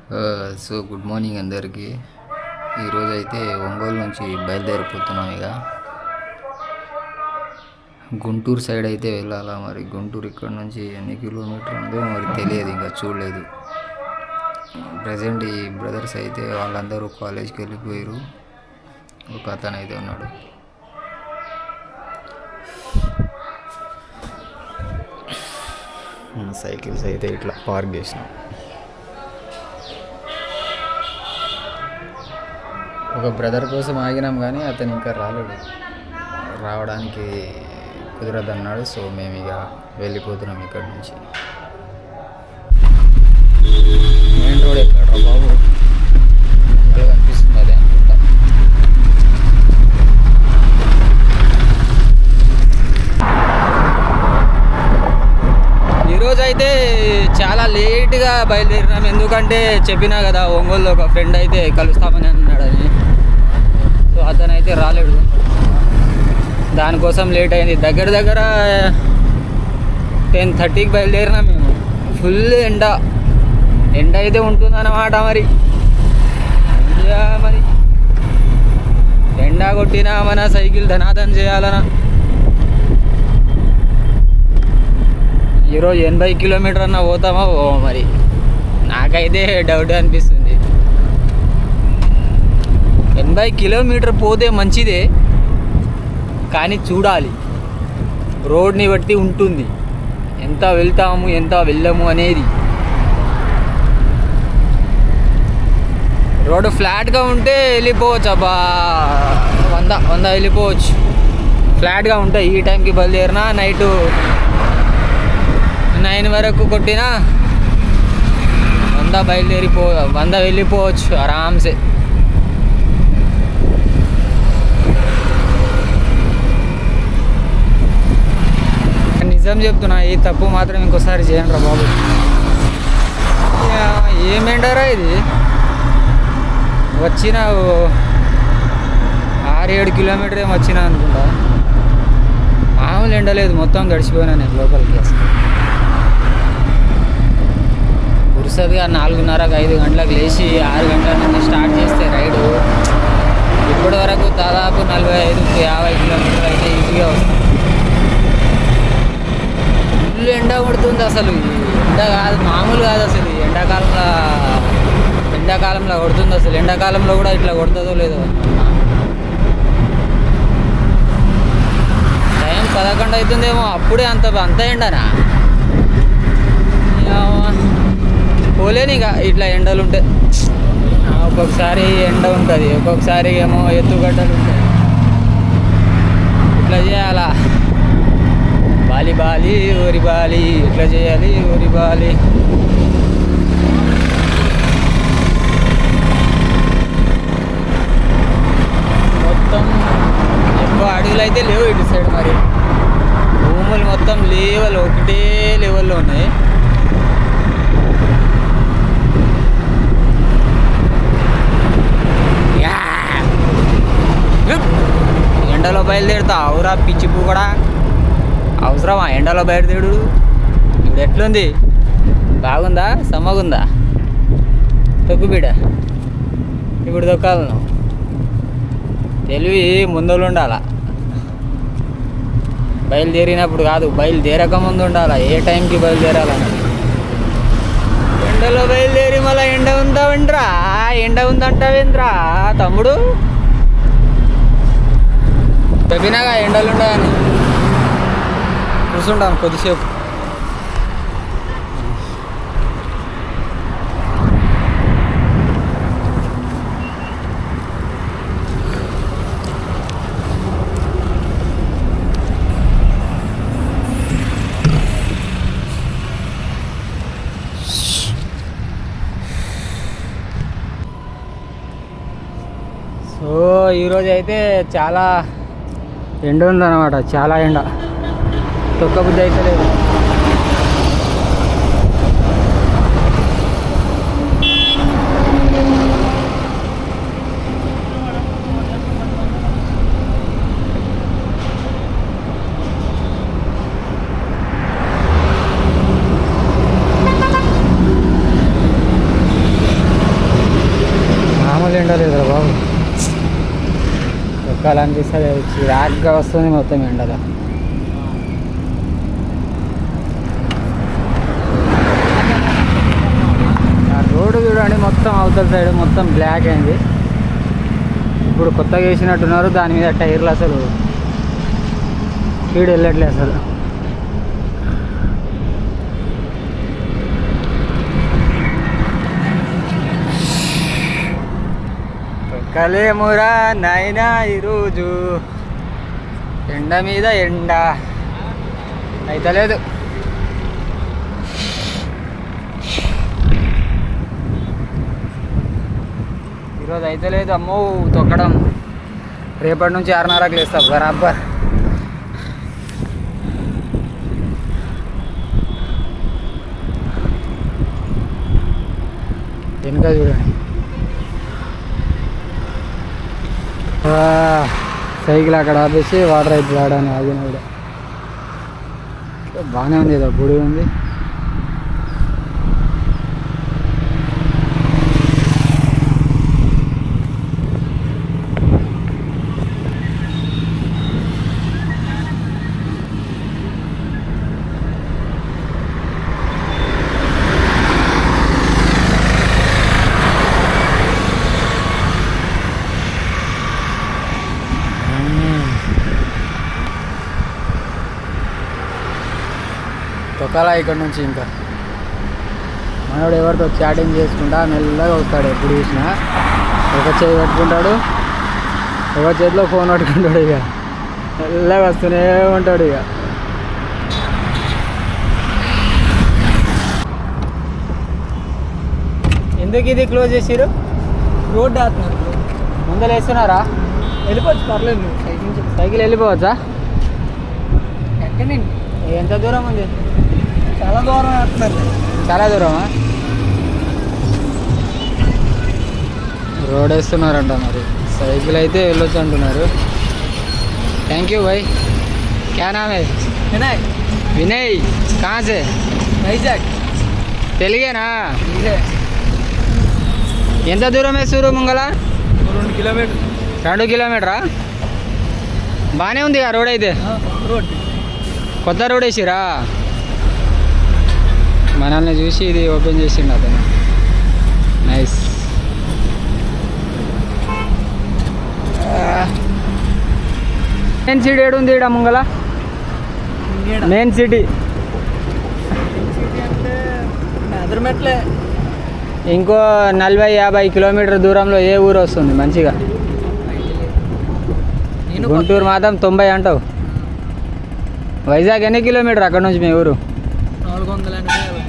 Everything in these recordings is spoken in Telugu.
సో గుడ్ మార్నింగ్ అందరికీ. ఈరోజు అయితే ఒంగోలు నుంచి బయలుదేరిపోతున్నాం. ఇక గుంటూరు సైడ్ అయితే వెళ్ళాలా. మరి గుంటూరు ఇక్కడ నుంచి ఎన్ని కిలోమీటర్ ఉందో మరి తెలియదు, ఇంకా చూడలేదు. ప్రజెంట్ ఈ బ్రదర్స్ అయితే వాళ్ళందరూ కాలేజ్కి వెళ్ళిపోయారు. ఒక అతను అయితే ఉన్నాడు. సైకిల్స్ అయితే ఇట్లా పార్క్ చేసినాం. ఒక బ్రదర్ కోసం ఆగినాం కానీ అతను ఇంకా రాలేడు, రావడానికి కుదరదన్నాడు. సో మేము ఇక వెళ్ళిపోతున్నాం ఇక్కడి నుంచి. మెయిన్ రోడ్ ఎక్కడ బాబు కనిపిస్తుంది, అదే అనుకుంటా. ఈరోజు అయితే చాలా లేట్గా బయలుదేరినాం. ఎందుకంటే చెప్పినా కదా, ఒంగోలులో ఒక ఫ్రెండ్ అయితే కలుస్తామని అన్నాడని. సో అతను అయితే రాలేడు, దానికోసం లేట్ అయింది. దగ్గర 10:30కి బయలుదేరినాం మేము. ఫుల్ ఎండ అయితే ఉంటుందన్నమాట. మరి ఎండ కొట్టినా మన సైకిల్ ధనాదన్ చేయాలనా. ఈరోజు 80 కిలోమీటర్ అన్నా పోతామో మరి, నాకైతే డౌట్ అనిపిస్తుంది. 80 కిలోమీటర్ పోతే మంచిదే, కానీ చూడాలి, రోడ్ని బట్టి ఉంటుంది ఎంత వెళ్తాము ఎంత వెళ్ళము అనేది. రోడ్డు ఫ్లాట్గా ఉంటే వెళ్ళిపోవచ్చు, అబ్బా 100 వెళ్ళిపోవచ్చు. ఫ్లాట్గా ఉంటాయి. ఈ టైంకి బయలుదేరినా నైటు 9 వరకు కొట్టినా 100 వెళ్ళిపోవచ్చు ఆరామ్సే. నిజం చెప్తున్నా, ఈ తప్పు మాత్రం ఇంకోసారి చేయండి రా బాబు. ఏమేంటారా ఇది, వచ్చిన 6-7 కిలోమీటర్ ఏమి వచ్చినా అనుకుంటా. మామూలు ఎండలేదు, మొత్తం గడిచిపోయినా నేను లోపలికి. అసలు వరుసగా 4:30కి 5 గంటలకు లేచి 6 గంటల నుంచి స్టార్ట్ చేస్తే రైడు ఇప్పటి వరకు దాదాపు 45-50 కిలోమీటర్లు అయితే ఈజీగా వస్తుంది. ఫుల్ ఎండ కొడుతుంది అసలు. ఎండ కాదు, మామూలు కాదు అసలు. ఎండాకాలంలో కొడుతుంది అసలు. ఎండాకాలంలో కూడా ఇట్లా కొడుతుందో లేదో. టైం 11 అవుతుందేమో, అప్పుడే అంత ఎండనా. పోలేని ఇక ఇట్లా ఎండలు ఉంటాయి. ఒక్కొక్కసారి ఎండ ఉంటుంది, ఒక్కొక్కసారి ఏమో ఎత్తుగడ్డలు ఉంటాయి. ఇట్లా చేయాలా, బాలి ఊరి బాలి, ఇట్లా చేయాలి ఊరి బాలి. మొత్తం ఎక్కువ అడవులు అయితే లేవు ఇటు సైడ్. మరి భూములు మొత్తం ఒకటే లెవెల్లో ఉన్నాయి. ఎండలో బయలుదేరుతా అవురా పిచ్చిపు కూడా అవసరమా? ఎండలో బయలుదేరుడు ఇప్పుడు ఎట్లుంది, బాగుందా సమ్మగుందా? తొక్కు బిడ్డ, ఇప్పుడు తొక్కాలి నువ్వు. తెలివి ముందలు ఉండాలా, బయలుదేరినప్పుడు కాదు, బయలుదేరక ముందు ఉండాలా. ఏ టైంకి బయలుదేరాలన్నది. ఎండలో బయలుదేరి మళ్ళీ ఎండ ఉందంటావేంద్రా తమ్ముడు? చెప్పినాగా ఎండలు ఉండవని. కూర్చుంటాను కొద్దిసేపు. సో ఈరోజు అయితే చాలా ఎండ ఉందన్నమాట, చాలా ఎండ. తొక్కబుద్ధి అయితే లేదు. తొక్కాలనిపిస్తుంది, చిరాగ్గా వస్తుంది మొత్తం ఎండలో. రోడ్డు చూడండి మొత్తం అవతల సైడ్ మొత్తం బ్లాక్ అయింది. ఇప్పుడు కొత్తగా వేసినట్టున్నారు, దాని మీద టైర్లు అసలు స్పీడ్ వెళ్ళట్లేదు అసలు. కలేమురా నాయనా ఈరోజు ఎండ మీద ఎండ అయితలేదు. ఈరోజు అయితే లేదు అమ్మో తొక్కడం. రేపటి నుంచి 6:30కి లేస్తాం బరాబర్. వెనుక చూడండి సైకిల్ అక్కడ ఆపేసి వాటర్ అయితే రావడానికి ఆగిన కూడా బాగానే ఉంది. ఏదో గుడి ఉంది. తొక్కాలా ఇక్కడ నుంచి. ఇంకా మనోడు ఎవరితో చాటింగ్ చేసుకుంటా మెల్లగా వస్తాడు. ఎప్పుడు చూసినా ఒక చేయి పెట్టుకుంటాడు, ఒక చేతిలో ఫోన్ పట్టుకుంటాడు. ఇక మెల్లగా వస్తూనే ఉంటాడు. ఇక ఎందుకు ఇది క్లోజ్ చేసిరు? రోడ్డు ఆతున్నారు, ముందర వేస్తున్నారా? వెళ్ళిపోవచ్చు, పర్లేదు. సైకిల్ వెళ్ళిపోవచ్చా? ఎక్కడండి? ఎంత దూరం ఉంది? చాలా దూరం వేస్తున్నారు. చాలా దూరమా? రోడ్ వేస్తున్నారంట, మరి సైకిల్ అయితే వెళ్ళొచ్చు అంటున్నారు. థ్యాంక్ యూ भाई. क्या नाम है? వినయ్. వినయ్. कहाँ से? వైజాగ్. తెలుగేనా? ఎంత దూరం వేస్తారు ముంగల? 2 కిలోమీటర్లు. 2 కిలోమీటరా? బాగానే ఉంది ఆ రోడ్ అయితే. రోడ్ కొత్త రోడ్ వేసిరా? మనల్ని చూసి ఇది ఓపెన్ చేసిండు అతను. నైస్. మెయిన్ సిటీ ఏడు ఉంది ఇక్కడ ముంగల? మెయిన్ సిటీ అంటే ఎదురుమెట్లే. ఇంకో 40-50 కిలోమీటర్ దూరంలో ఏ ఊరు వస్తుంది మంచిగా? గుంటూరు మాత్రం 90 అంటావు. వైజాగ్ ఎన్ని కిలోమీటర్ అక్కడ నుంచి మీ ఊరు? 480.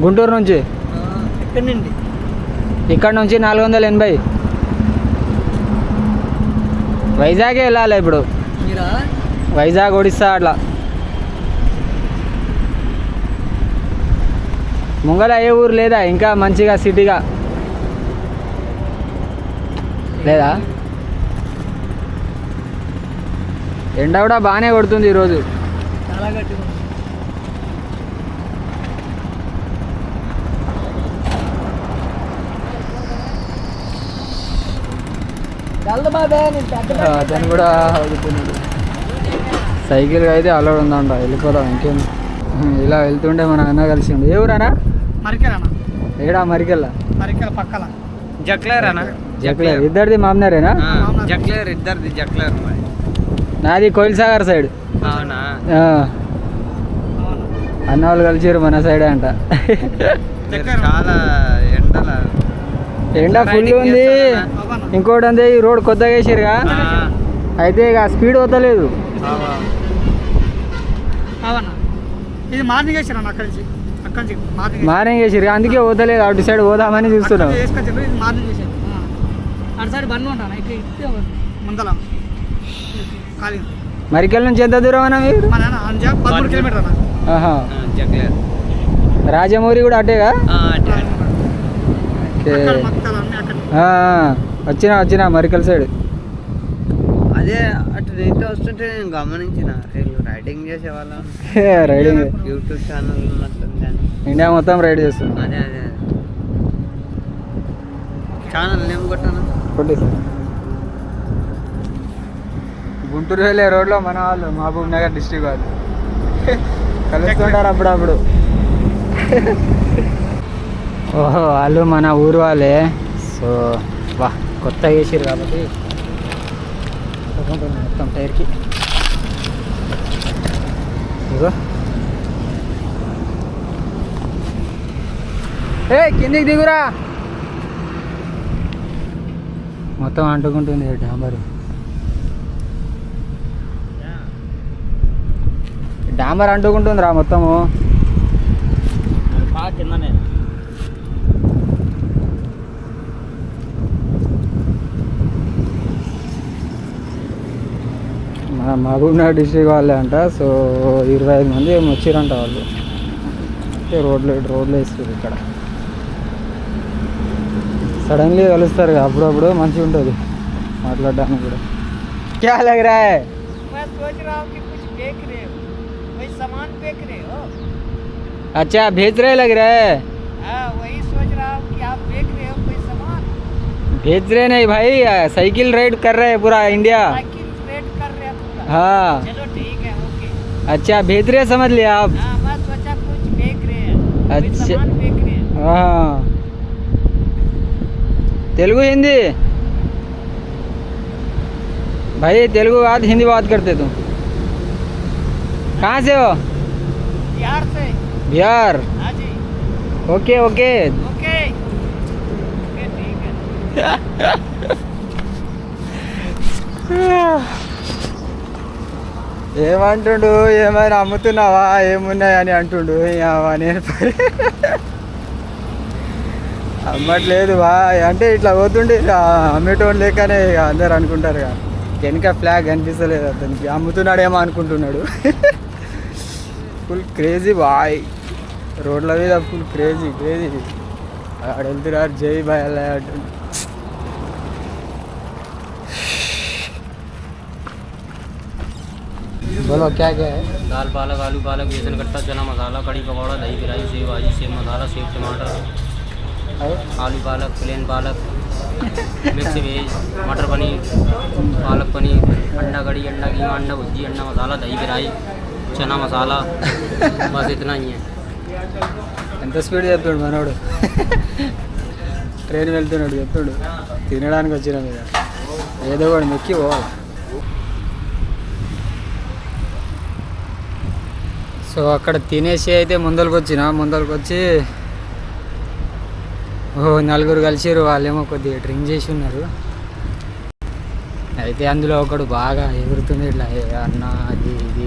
గుంటూరు నుంచి? ఎక్కడి నుండి? ఇక్కడ నుంచి 480. వైజాగే వెళ్ళాలి ఇప్పుడు. మీరా? వైజాగ్, ఒడిస్సా అట్లా. ముంగల ఏ ఊరు లేదా ఇంకా మంచిగా సిటీగా లేదా? ఎండ కూడా బాగానే కొడుతుంది ఈరోజు. చాలా గట్టిగా ఉంది. అతను కూడా అవుతున్నాడు. సైకిల్ అయితే అలవాడు ఉందంట. వెళ్ళిపోదాం ఇంకేంది. ఇలా వెళ్తుంటే మన అన్న కలిసిండు. ఏ ఊరన్నా? మరికెలనా? ఏడా మరికెల్లా? మరికెల పక్కల జక్లేర్ అన్న. జక్లేర్. ఇద్దరిది మామనేరేనా? జక్లేర్ ఇద్దరిది జక్లేర్. నాది కోయిల్ సాగర్ సైడ్. అవునా? అన్న వాళ్ళు కలిసిరు మన సైడే అంట. చాలా ఎండ ఫుల్ ఉంది. ఇంకోటి అంతే, ఈ రోడ్ కొత్తగా వేసిరుగా, అయితే ఇక స్పీడ్ పోతలేదు. ఇది మార్నింగ్ వేసాను అక్కడి నుంచి. మార్నింగ్ వేసిరు, అందుకే పోతలేదు. అటు సైడ్ పోదామని చూస్తున్నాం. మార్నింగ్ చేసాను. అటు సైడ్ బండి ఉంటాను. ఇట్లా ముందల ఖాళీ. మరికెల్ నుంచి ఎంత దూరం అన్నా మీరు? 13 కిలోమీటర్ అన్న. జక్లేర్. రాజమౌరి కూడా అటేగా? వచ్చిన మరికల్ సైడ్. అదే అటు రైతు వస్తుంటే నేను గమనించిన రైడింగ్ చేసేవాళ్ళం. రైడింగ్ యూట్యూబ్ ఛానల్ ఉన్నట్టుంది. ఇండియా మొత్తం రైడ్ చేస్తున్నాం. అదే అదే ఛానల్ నేమ్ కొట్టాను. కొట్టి సార్. గుంటూరు వెళ్ళే రోడ్లో మన వాళ్ళు మహబూబ్ నగర్ డిస్ట్రిక్ట్ వాళ్ళు కలుస్తుంటారు అప్పుడప్పుడు. ఓహో వాళ్ళు మన ఊరు వాళ్ళే. సో వా కొత్తగా వేసారు కాబట్టి మొత్తం టైర్కి. ఇగో ఏ కిందికి దిగురా. మొత్తం అంటుకుంటుంది డాంబరు. డాంబర్ అంటుకుంటుందిరా మొత్తము. కిందనే మన మహబూబ్ నగర్ డిస్ట్రిక్ట్ వాళ్ళే అంట. సో 25 మంది ఏమో వచ్చిరంట వాళ్ళు. రోడ్లు వేస్తారు ఇక్కడ. సడన్లీ కలుస్తారు అప్పుడప్పుడు మంచిగా ఉంటుంది మాట్లాడడానికి కూడా. క్యా లగ్ రా హై? मैं सोच रहा हूँ कि कुछ बेच रहे हो, कोई सामान बेच रहे हो। अच्छा भेज रहे लग रहा है. हाँ वही सोच रहा हूँ कि आप बेच रहे हो कोई सामान। भेज रहे नहीं भाई, साइकिल राइड कर रहे हैं पूरा इंडिया. साइकिल रेड कर रहे हैं पूरा। हाँ चलो ठीक है ओके। अच्छा भेज रहे समझ लिया आप. हाँ मैं सोचा कुछ बेच रहे हैं, कोई अच्छा। सामान बेच रहे हैं। हाँ तेलुगु हिंदी भाई, तेलुगु बात हिंदी बात करते तुम. कहाँ से हो? बिहार से। बिहार. हाँ जी ओके ओके. ओके ओके ठीक है। ఏమంటుండు, ఏమైనా అమ్ముతున్నావా, ఏమున్నాయని అంటుండు. నేను అమ్మట్లేదు బా అంటే ఇట్లా పోతుండే అమ్మేటోళ్ళు లేకనే అందరు అనుకుంటారు కదా. వెనక ఫ్లాగ్ కనిపిస్తలేదు అతనికి, అమ్ముతున్నాడేమో అనుకుంటున్నాడు. ఫుల్ క్రేజీ బాయ్, రోడ్ల మీద ఫుల్ క్రేజీ. ఆడ వెళ్తున్నారు జై బాయ్ అలా అంటుండు. बोलो क्या क्या है? दाल पालक, आलू पालक, बेसन कट्टा, चना मसाला, कड़ी पकौड़ा, दही बिराई, सेव भाजी, सेव मसाला, सेव टमाटर, आलू पालक, प्लेन पालक, मिक्स वेज, मटर पनीर, पालक पनीर, अंडा कड़ी, अंडा कीमा, अंडा भुर्जी, अंडा मसाला, दही बिराई, चना मसाला, बस इतना ही है. ఎంత స్పీడ్ చెప్తాడు మనోడు. ట్రైన్ వెళ్తున్నాడు చెప్తాడు. తినడానికి వచ్చిన మీద ఏదో కూడా మెక్కి పోవాలి. సో అక్కడ తినేసి అయితే ముందరికి వచ్చి నలుగురు కలిసిరు. వాళ్ళేమో కొద్దిగా డ్రింక్ చేసి ఉన్నారు. అయితే అందులో ఒకడు బాగా ఎగురుతుంది ఇట్లా, అన్న అది ఇది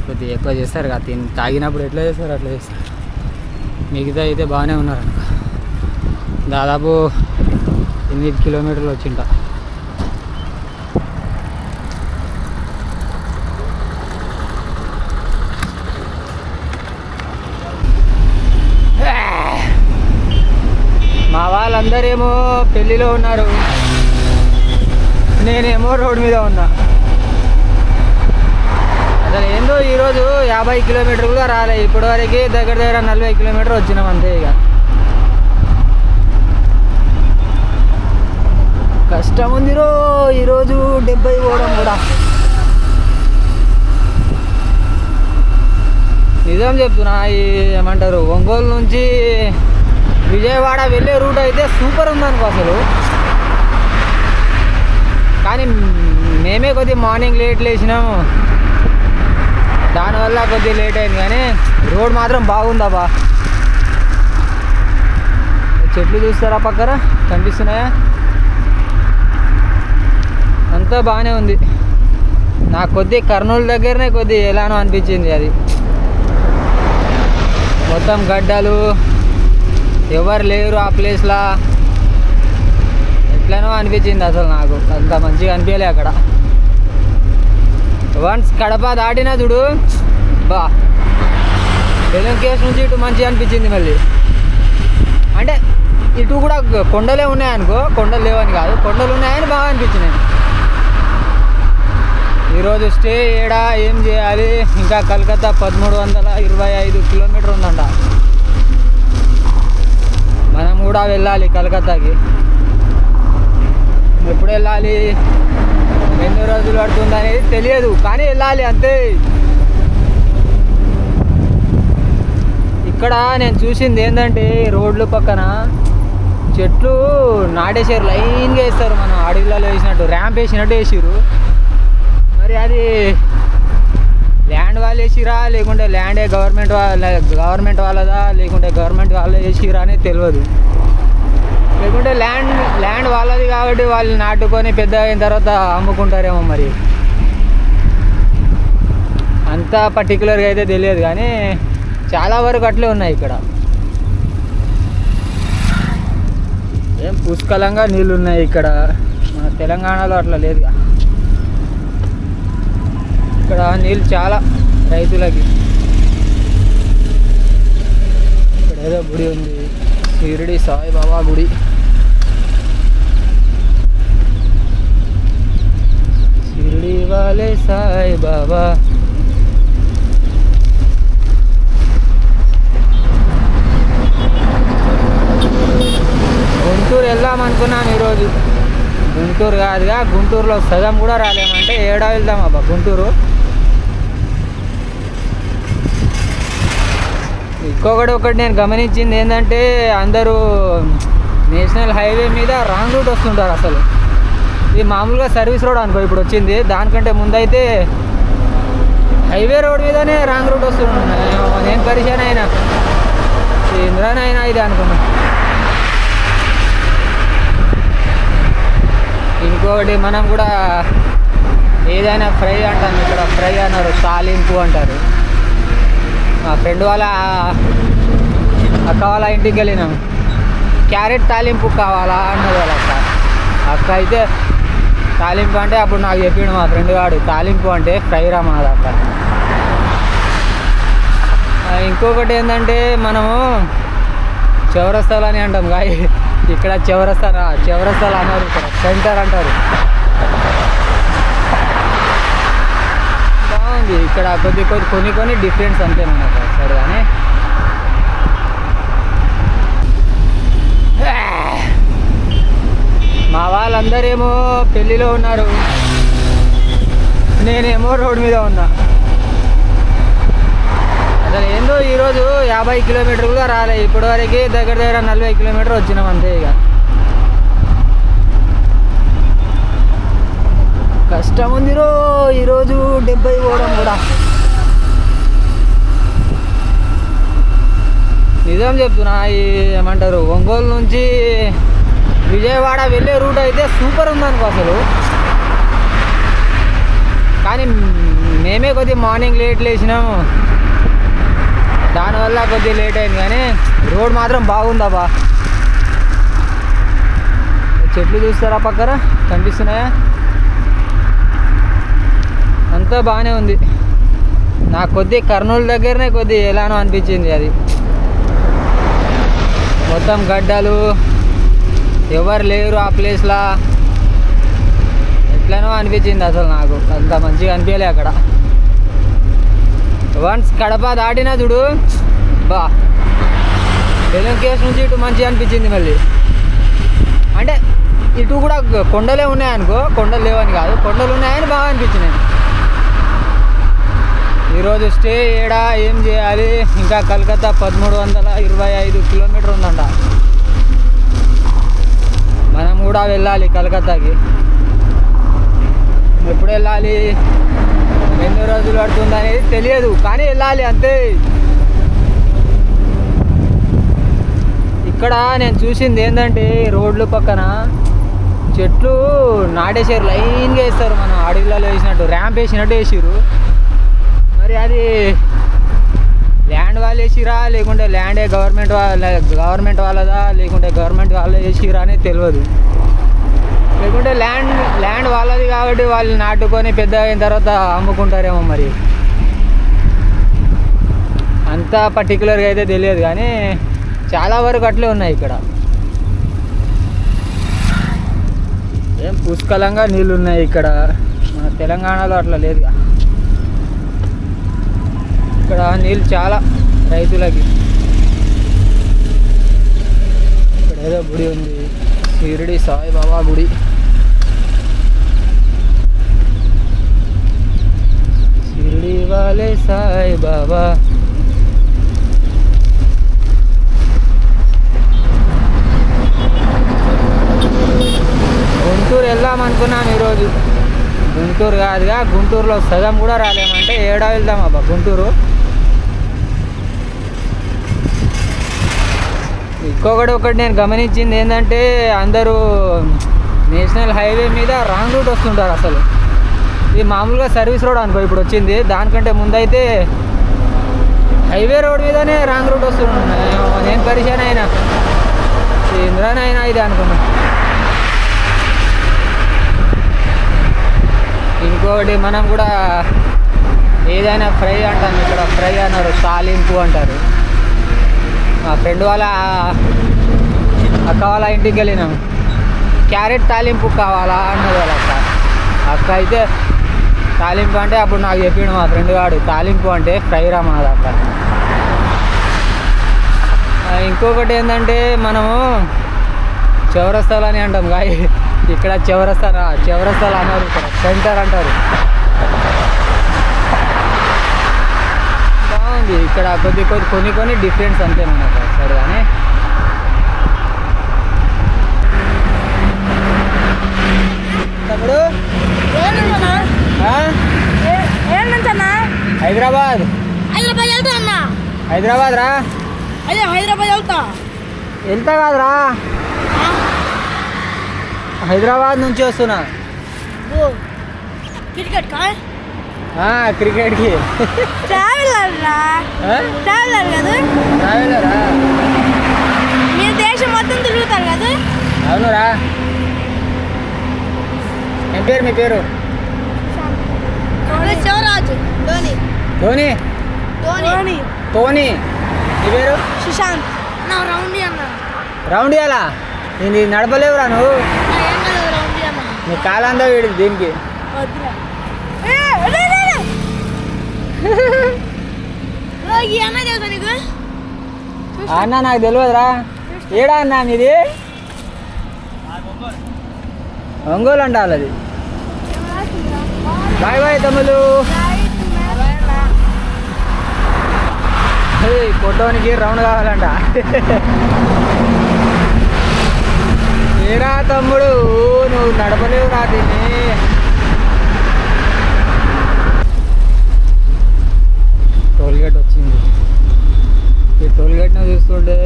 కొద్దిగా ఎక్కువ చేస్తారు కదా. తాగినప్పుడు ఎట్లా చేస్తారు అట్లా చేస్తారు. మిగతా అయితే బాగానే ఉన్నారు అనుకో. దాదాపు 8 కిలోమీటర్లు వచ్చింట. మా వాళ్ళందరేమో పెళ్ళిలో ఉన్నారు, నేనేమో రోడ్డు మీద ఉన్నా. అసలు ఏందో ఈరోజు 50 కిలోమీటర్లు కూడా రాలే. ఇప్పటివరకు దగ్గర 40 కిలోమీటర్ వచ్చినాం అంతే. ఇక కష్టం ఉందిరో ఈరోజు 70 పోవడం కూడా. నిజం చెప్తున్నా, ఈ ఏమంటారు ఒంగోలు నుంచి విజయవాడ వెళ్ళే రూట్ అయితే సూపర్ ఉందనుకో అసలు. కానీ మేమే కొద్దిగా మార్నింగ్ లేట్ లేచినాము, దానివల్ల కొద్దిగా లేట్ అయింది. కానీ రోడ్ మాత్రం బాగుందబ్బా. చెట్లు చూస్తారా పక్కన కనిపిస్తున్నాయా, అంతా బాగానే ఉంది. నాకు కొద్దిగా కర్నూలు దగ్గరనే కొద్దిగా ఎలానో అనిపించింది. అది మొత్తం గడ్డలు, ఎవరు లేరు ఆ ప్లేస్లా, ఎట్లనో అనిపించింది అసలు. నాకు అంత మంచిగా అనిపించలే అక్కడ. వన్స్ కడప దాటినా చూడు బా, బెలూన్ కేవ్స్ నుంచి ఇటు మంచిగా అనిపించింది. మళ్ళీ అంటే ఇటు కూడా కొండలే ఉన్నాయనుకో, కొండలు లేవని కాదు, కొండలు ఉన్నాయని బాగా అనిపించినాయి. ఈరోజు స్టే ఏడా ఏం చేయాలి, ఇంకా కలకత్తా 1325 కిలోమీటర్ ఉందంట. మనం కూడా వెళ్ళాలి కలకత్తాకి. ఎప్పుడు వెళ్ళాలి ఎన్ని రోజులు పడుతుంది అనేది తెలియదు, కానీ వెళ్ళాలి అంతే. ఇక్కడ నేను చూసింది ఏంటంటే రోడ్లు పక్కన చెట్లు నాటేసారు, లైన్గా వేస్తారు, మనం అడవిలలో వేసినట్టు ర్యాంప్ వేసినట్టు వేసిరు. మరి అది ల్యాండ్ వాళ్ళు వేసిరా లేకుంటే ల్యాండే గవర్నమెంట్ వాళ్ళదా లేకుంటే గవర్నమెంట్ వాళ్ళే వేసిరా అనేది తెలియదు. లేకుంటే ల్యాండ్ వాళ్ళది కాబట్టి వాళ్ళు నాటుకొని పెద్ద అయిన తర్వాత అమ్ముకుంటారేమో. మరి అంత పర్టికులర్గా అయితే తెలియదు, కానీ చాలా వరకు అట్లే ఉన్నాయి ఇక్కడ. ఏం పుష్కలంగా నీళ్ళు ఉన్నాయి ఇక్కడ, మన తెలంగాణలో అట్లా లేదు. ఇక్కడ నీళ్ళు చాలా రైతులకి. ఇక్కడ ఏదో గుడి ఉంది, షిరిడి సాయిబాబా గుడి. షిరిడి వాలే సాయిబాబా. గుంటూరు వెళ్దాం అనుకున్నాను ఈరోజు. గుంటూరు కాదుగా, గుంటూరులో సగం కూడా రాలేమంటే ఏడా వెళ్దాం అబ్బా గుంటూరు. ఒకటి నేను గమనించింది ఏంటంటే అందరూ నేషనల్ హైవే మీద రాంగ్ రూట్ వస్తుంటారు. అసలు ఇది మామూలుగా సర్వీస్ రోడ్ అనుకో ఇప్పుడు వచ్చింది, దానికంటే ముందైతే హైవే రోడ్ మీదనే రాంగ్ రూట్ వస్తుంటున్నాయి. నేను పరిచయం అయినా ఇంద్రానైనా ఇది అనుకున్నా. ఇంకొకటి మనం కూడా ఏదైనా ఫ్రై అంటాం, ఇక్కడ ఫ్రై అన్నారు, తాలింపు అంటారు. మా ఫ్రెండ్ వాళ్ళ అక్క వాళ్ళ ఇంటికి వెళ్ళినాం, క్యారెట్ తాలింపు కావాలా అన్నది వాళ్ళ అక్క. అయితే తాలింపు అంటే అప్పుడు నాకు చెప్పిండు మా ఫ్రెండ్ గాడు, తాలింపు అంటే ఫ్రై రా మా అక్క. ఇంకొకటి ఏంటంటే మనము చౌరస్తాలు అని అంటాం కానీ ఇక్కడ చౌరస్తాలు అన్నారు, ఇక్కడ సెంటర్ అంటారు. బాగుంది ఇక్కడ కొన్ని డిఫరెన్స్ అంతే మనకు సరే. కానీ మా వాళ్ళందరేమో పెళ్ళిలో ఉన్నారు, నేనేమో రోడ్డు మీద ఉన్నా. అసలు ఏందో ఈరోజు 50 కిలోమీటర్లు కూడా రాలే, ఇప్పటివరకు దగ్గర 40 కిలోమీటర్ వచ్చినాం అంతే. ఇక కష్టం ఉంది ఈరోజు 70 పోవడం కూడా. నిజం చెప్తున్నా, ఈ ఏమంటారు ఒంగోలు నుంచి విజయవాడ వెళ్ళే రూట్ అయితే సూపర్ ఉందనుకో అసలు. కానీ మేమే కొద్దిగా మార్నింగ్ లేట్ లేచినాము, దానివల్ల కొద్దిగా లేట్ అయింది. కానీ రోడ్ మాత్రం బాగుందబ్బా. చెట్లు చూస్తారా పక్కన కనిపిస్తున్నాయా, అంతా బాగానే ఉంది. నాకు కొద్దిగా కర్నూలు దగ్గరనే కొద్దిగా ఎలానో అనిపించింది. అది మొత్తం గడ్డలు, ఎవరు లేరు ఆ ప్లేస్లా, ఎట్లనో అనిపించింది అసలు. నాకు అంత మంచిగా అనిపించలే అక్కడ. వన్స్ కడప దాటినా చూడు బా, వెలంకేష్ నుంచి ఇటు మంచిగా అనిపించింది. మళ్ళీ అంటే ఇటు కూడా కొండలే ఉన్నాయనుకో, కొండలు లేవని కాదు, కొండలు ఉన్నాయని బాగా అనిపించినాయి. ఈరోజు స్టే ఏడా ఏం చేయాలి, ఇంకా కలకత్తా 1325 కిలోమీటర్ ఉందంట. మనం కూడా వెళ్ళాలి కలకత్తాకి. ఎప్పుడు వెళ్ళాలి, ఎన్ని రోజులు పడుతుంది అనేది తెలియదు, కానీ వెళ్ళాలి అంతే. ఇక్కడ నేను చూసింది ఏంటంటే రోడ్లు పక్కన చెట్లు నాటేసారు, లైన్గా వేస్తారు, మనం అడవిలలో వేసినట్టు ర్యాంప్ వేసినట్టు వేసిరు. మరి అది ల్యాండ్ వాళ్ళు వేసిరా లేకుంటే ల్యాండే గవర్నమెంట్ వాళ్ళదా లేకుంటే గవర్నమెంట్ వాళ్ళే వేసిరా అనేది తెలియదు. లేకుంటే ల్యాండ్ వాళ్ళది కాబట్టి వాళ్ళు నాటుకొని పెద్ద అయిన తర్వాత అమ్ముకుంటారేమో. మరి అంత పర్టికులర్గా అయితే తెలియదు, కానీ చాలా వరకు అట్లే ఉన్నాయి ఇక్కడ. ఏం పుష్కలంగా నీళ్ళు ఉన్నాయి ఇక్కడ, మన తెలంగాణలో అట్లా లేదు. ఇక్కడ నీళ్ళు చాలా రైతులకి. ఇక్కడ ఏదో గుడి ఉంది, షిరిడి సాయిబాబా గుడి. వాలే సాయి బాబా. గుంటూరు వెళ్దాం అనుకున్నాను ఈరోజు. గుంటూరు కాదుగా, గుంటూరులో సగం కూడా రాలేమంటే ఏడా వెళ్దాం అబ్బా గుంటూరు. ఒకటి నేను గమనించింది ఏంటంటే అందరూ నేషనల్ హైవే మీద రాంగ్ రూట్ వస్తుంటారు. అసలు ఇది మామూలుగా సర్వీస్ రోడ్ అనుకో ఇప్పుడు వచ్చింది, దానికంటే ముందైతే హైవే రోడ్ మీదనే రాంగ్ రూట్ వస్తున్నాయి. నేను పరిచయం అయినా ఇంద్రానైనా ఇది అనుకున్నా. ఇంకోటి మనం కూడా ఏదైనా ఫ్రై అంటాం, ఇక్కడ ఫ్రై అన్నారు, తాలింపు అంటారు. మా ఫ్రెండ్ వాళ్ళ అక్క వాళ్ళ ఇంటికి వెళ్ళినాం, క్యారెట్ తాలింపు కావాలా అన్నది వాళ్ళ అక్క. అక్క అయితే తాలింపు అంటే అప్పుడు నాకు చెప్పిండు మా ఫ్రెండ్ గాడు, తాలింపు అంటే ఫ్రై రా మాది అక్క. ఇంకొకటి ఏంటంటే మనము చౌరస్తాలు అని అంటాం కానీ ఇక్కడ చౌరస్తాలు అన్నారు, ఇక్కడ సెంటర్ అంటారు. బాగుంది ఇక్కడ కొన్ని డిఫరెన్స్ అంతే మనకు సరే. కానీ తమ్ముడు హైదరాబాద్ హైదరాబాద్ రా. హైదరాబాద్ వెళ్తా కాదురా, హైదరాబాద్ నుంచి వస్తున్నా క్రికెట్కి ట్రావెలరా. మీరు దేశం మొత్తం తిరుగుతారు కదా. అవునురా. ఏం పేరు మీ పేరు? శివరాజు. ధోని. ధోని. ధోని. ధోని. నీ పేరు? సుశాంత్. నా రౌండీ అన్న. రౌండ్ ఇయ్యాలా? నేను నడపలేవురా నువ్వు. రౌండీ అన్న. నీ కాలందా వీడి దీనికి. అన్న తెలుసా నీకు? అన్న నాకు తెలియదురా. ఏడా అన్న మీది? ఒంగోలు అంటారు అది. బాయ్ బాయ్ తమ్ములు. ఫోటోనికి రౌండ్ కావాలంట. ఏరా తమ్ముడు నువ్వు నడపలేవు రా దీన్ని. టోల్గేట్ వచ్చింది. ఈ టోల్గేట్ను చూస్తుంటే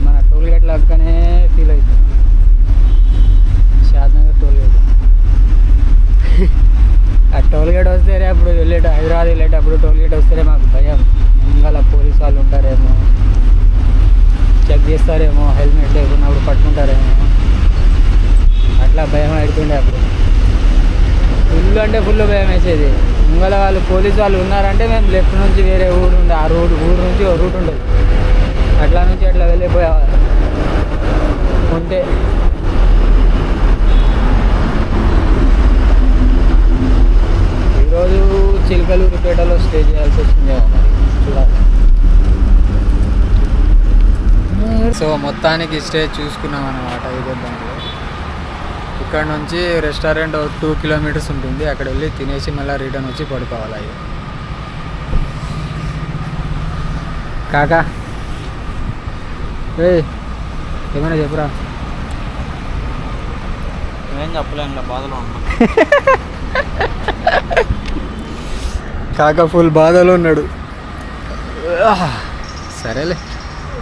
మన టోల్గేట్ లెక్కనే ఫీల్ అవుతుంది. షాద్నగర్ టోల్గేట్. ఆ టోల్గేట్ వస్తేనే అప్పుడు హైదరాబాద్ వెళ్ళేటప్పుడు టోల్గేట్ వస్తేనే మాకు భయం. ముంగల పోలీసు వాళ్ళు ఉంటారేమో, చెక్ చేస్తారేమో, హెల్మెట్ లేకున్నప్పుడు పట్టుకుంటారేమో, అట్లా భయం అవుతుండే అప్పుడు. ఫుల్ అంటే ఫుల్ భయం వేసేది. ముంగల వాళ్ళు పోలీసు వాళ్ళు ఉన్నారంటే మేము లెఫ్ట్ నుంచి వేరే ఊరు ఉండే, ఆ ఊరు నుంచి ఓ రూట్ ఉండదు, అట్లా నుంచి అట్లా వెళ్ళిపోయేవాళ్ళు ఉంటే. ఈరోజు చిలకలూరుపేటలో స్టే చేయాల్సి వచ్చిందేమో మరి చూడాలి. సో మొత్తానికి స్టే చూసుకున్నాం అన్నమాట ఇదేద్దాంలో. ఇక్కడ నుంచి రెస్టారెంట్ 2 కిలోమీటర్స్ ఉంటుంది, అక్కడ వెళ్ళి తినేసి మళ్ళీ రిటర్న్ వచ్చి పడుకోవాలి. అవి కాకా ఏమైనా చెప్పురా. ఏం చెప్పలేం, బాధలో ఉన్నా. కాకా ఫుల్ బాధలో ఉన్నాడు. సరేలే.